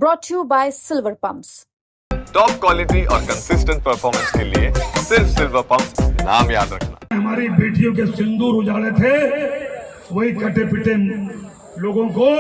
brought to you by Silver Pumps. Top quality और consistent performance के लिए सिर्फ सिल्वर पंप्स नाम याद रखना। हमारी बेटियों के सिंदूर उजाड़े थे, वही कटे पिटे लोगों को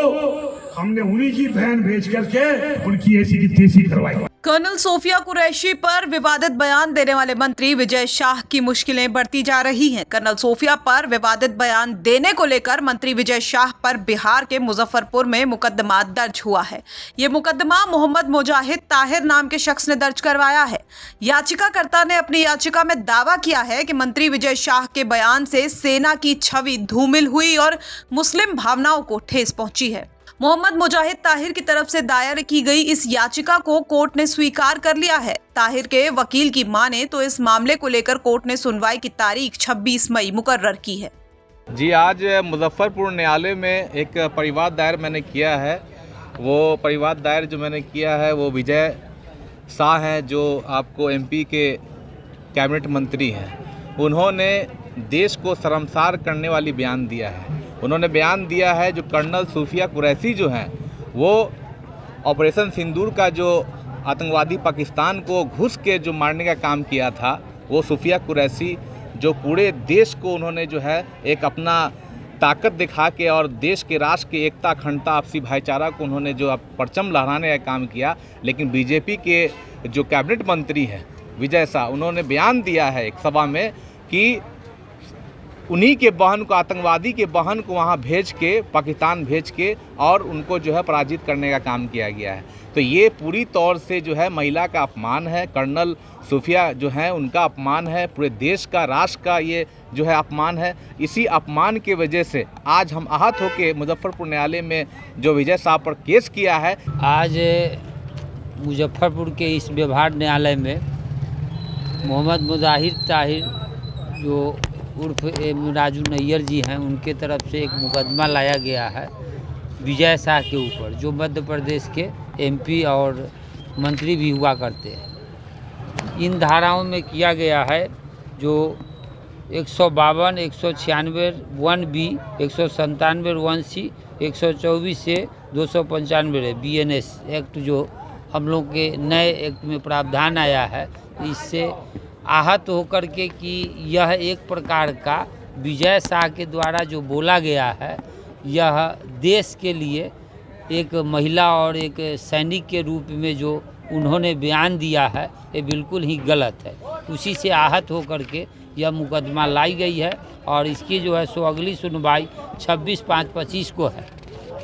हमने उन्हीं की बहन भेज करके उनकी ऐसी की तैसी करवाई। कर्नल सोफिया कुरैशी पर विवादित बयान देने वाले मंत्री विजय शाह की मुश्किलें बढ़ती जा रही हैं। कर्नल सोफिया पर विवादित बयान देने को लेकर मंत्री विजय शाह पर बिहार के मुजफ्फरपुर में मुकदमा दर्ज हुआ है। ये मुकदमा मोहम्मद मुजाहिद ताहिर नाम के शख्स ने दर्ज करवाया है। याचिकाकर्ता ने अपनी याचिका में दावा किया है कि मंत्री विजय शाह के बयान से सेना की छवि धूमिल हुई और मुस्लिम भावनाओं को ठेस पहुंची है। मोहम्मद मुजाहिद ताहिर की तरफ से दायर की गई इस याचिका को कोर्ट ने स्वीकार कर लिया है। ताहिर के वकील की माने तो इस मामले को लेकर कोर्ट ने सुनवाई की तारीख 26 मई मुकर्रर की है। जी, आज मुजफ्फरपुर न्यायालय में एक परिवाद दायर मैंने किया है। वो परिवाद दायर जो मैंने किया है वो विजय शाह हैं, जो आपको एमपी के कैबिनेट मंत्री हैं। उन्होंने देश को शर्मसार करने वाली बयान दिया है। उन्होंने बयान दिया है जो कर्नल सोफिया कुरैशी जो हैं वो ऑपरेशन सिंदूर का जो आतंकवादी पाकिस्तान को घुस के जो मारने का काम किया था, वो सोफिया कुरैशी जो पूरे देश को उन्होंने जो है एक अपना ताकत दिखा के और देश के राष्ट्र की एकता अखंडता आपसी भाईचारा को उन्होंने जो परचम लहराने का काम किया। लेकिन बीजेपी के जो कैबिनेट मंत्री हैं विजय शाह, उन्होंने बयान दिया है एक सभा में कि उन्हीं के बहन को, आतंकवादी के बहन को वहाँ भेज के, पाकिस्तान भेज के और उनको जो है पराजित करने का काम किया गया है। तो ये पूरी तौर से जो है महिला का अपमान है। कर्नल सोफिया जो है उनका अपमान है, पूरे देश का, राष्ट्र का ये जो है अपमान है। इसी अपमान की वजह से आज हम आहत होकर मुजफ्फरपुर न्यायालय में जो विजय शाह पर केस किया है। आज मुजफ्फरपुर के इस व्यवहार न्यायालय में मोहम्मद मुजाहिद ताहिर जो उर्फ राजू नैयर जी हैं, उनके तरफ से एक मुकदमा लाया गया है विजय शाह के ऊपर, जो मध्य प्रदेश के एमपी और मंत्री भी हुआ करते हैं। इन धाराओं में किया गया है जो 152, 196 1B, 197 1C, 124 से 295 है BNS एक्ट, जो हम लोग के नए एक्ट में प्रावधान आया है। इससे आहत होकर के कि यह एक प्रकार का विजय शाह के द्वारा जो बोला गया है, यह देश के लिए एक महिला और एक सैनिक के रूप में जो उन्होंने बयान दिया है, ये बिल्कुल ही गलत है। उसी से आहत होकर के यह मुकदमा लाई गई है और इसकी जो है सो अगली सुनवाई 26/5/25 को है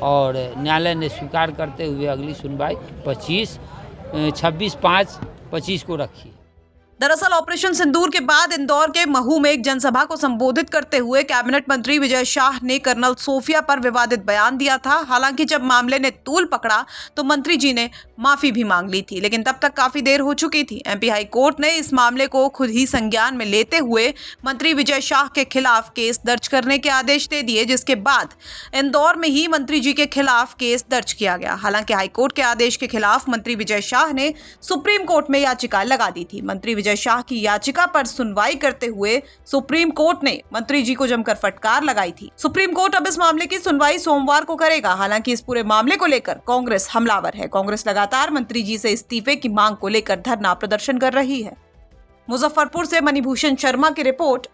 और न्यायालय ने स्वीकार करते हुए अगली सुनवाई 26/5/25 को रखी। दरअसल ऑपरेशन सिंदूर के बाद इंदौर के महू में एक जनसभा को संबोधित करते हुए कैबिनेट मंत्री विजय शाह ने कर्नल सोफिया पर विवादित बयान दिया था। हालांकि जब मामले ने तूल पकड़ा तो मंत्री जी ने माफी भी मांग ली थी, लेकिन तब तक काफी देर हो चुकी थी। एमपी हाई कोर्ट ने इस मामले को खुद ही संज्ञान में लेते हुए मंत्री विजय शाह के खिलाफ केस दर्ज करने के आदेश दे दिए, जिसके बाद इंदौर में ही मंत्री जी के खिलाफ केस दर्ज किया गया। हालांकि हाईकोर्ट के आदेश के खिलाफ मंत्री विजय शाह ने सुप्रीम कोर्ट में याचिका लगा दी थी। मंत्री विजय शाह की याचिका पर सुनवाई करते हुए सुप्रीम कोर्ट ने मंत्री जी को जमकर फटकार लगाई थी। सुप्रीम कोर्ट अब इस मामले की सुनवाई सोमवार को करेगा। हालांकि इस पूरे मामले को लेकर कांग्रेस हमलावर है। कांग्रेस लगातार मंत्री जी से इस्तीफे की मांग को लेकर धरना प्रदर्शन कर रही है। मुजफ्फरपुर से मणिभूषण शर्मा की रिपोर्ट,